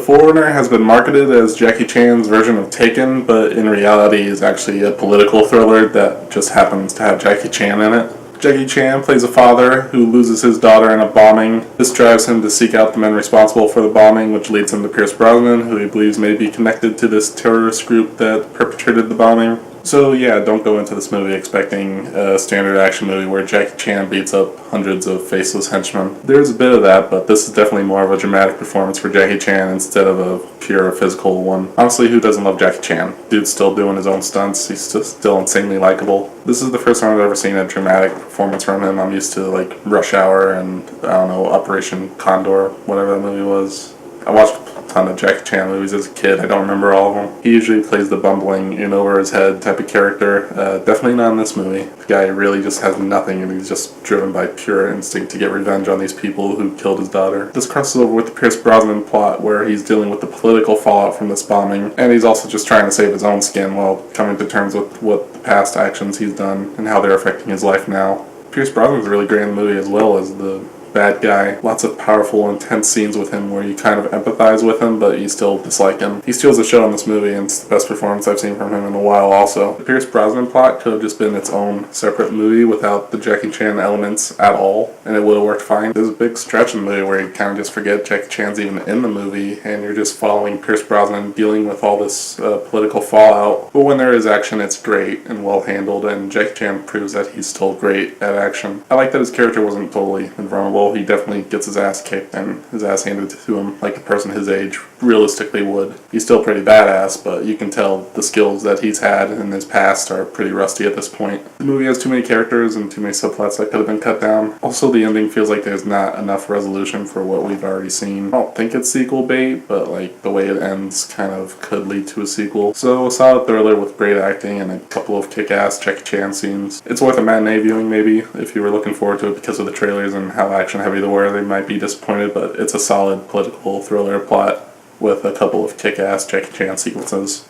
Foreigner has been marketed as Jackie Chan's version of Taken, but in reality is actually a political thriller that just happens to have Jackie Chan in it. Jackie Chan plays a father who loses his daughter in a bombing. This drives him to seek out the men responsible for the bombing, which leads him to Pierce Brosnan, who he believes may be connected to this terrorist group that perpetrated the bombing. So yeah, don't go into this movie expecting a standard action movie where Jackie Chan beats up hundreds of faceless henchmen. There's a bit of that, but this is definitely more of a dramatic performance for Jackie Chan instead of a pure physical one. Honestly, who doesn't love Jackie Chan? Dude's still doing his own stunts, he's still insanely likable. This is the first time I've ever seen a dramatic performance from him. I'm used to like Rush Hour and, I don't know, Operation Condor, whatever that movie was. I watched a ton of Jackie Chan movies as a kid. I don't remember all of them. He usually plays the bumbling, in over his head type of character. Definitely not in this movie. The guy really just has nothing and he's just driven by pure instinct to get revenge on these people who killed his daughter. This crosses over with the Pierce Brosnan plot where he's dealing with the political fallout from this bombing, and he's also just trying to save his own skin while coming to terms with what the past actions he's done and how they're affecting his life now. Pierce Brosnan's really great in the movie as well as the bad guy. Lots of powerful, intense scenes with him where you kind of empathize with him, but you still dislike him. He steals the show in this movie, and it's the best performance I've seen from him in a while also. The Pierce Brosnan plot could have just been its own separate movie without the Jackie Chan elements at all, and it would have worked fine. There's a big stretch in the movie where you kind of just forget Jackie Chan's even in the movie, and you're just following Pierce Brosnan dealing with all this political fallout. But when there is action, it's great and well handled, and Jackie Chan proves that he's still great at action. I like that his character wasn't totally invulnerable. He definitely gets his ass kicked and his ass handed to him like a person his age realistically would. He's still pretty badass, but you can tell the skills that he's had in his past are pretty rusty at this point. The movie has too many characters and too many subplots that could have been cut down. Also, the ending feels like there's not enough resolution for what we've already seen. I don't think it's sequel bait, but like the way it ends kind of could lead to a sequel. So a solid thriller with great acting and a couple of kick-ass Jackie Chan scenes. It's worth a matinee viewing maybe if you were looking forward to it because of the trailers and how action heavy they were. They might be disappointed, but it's a solid political thriller plot with a couple of kick-ass Jackie Chan sequences.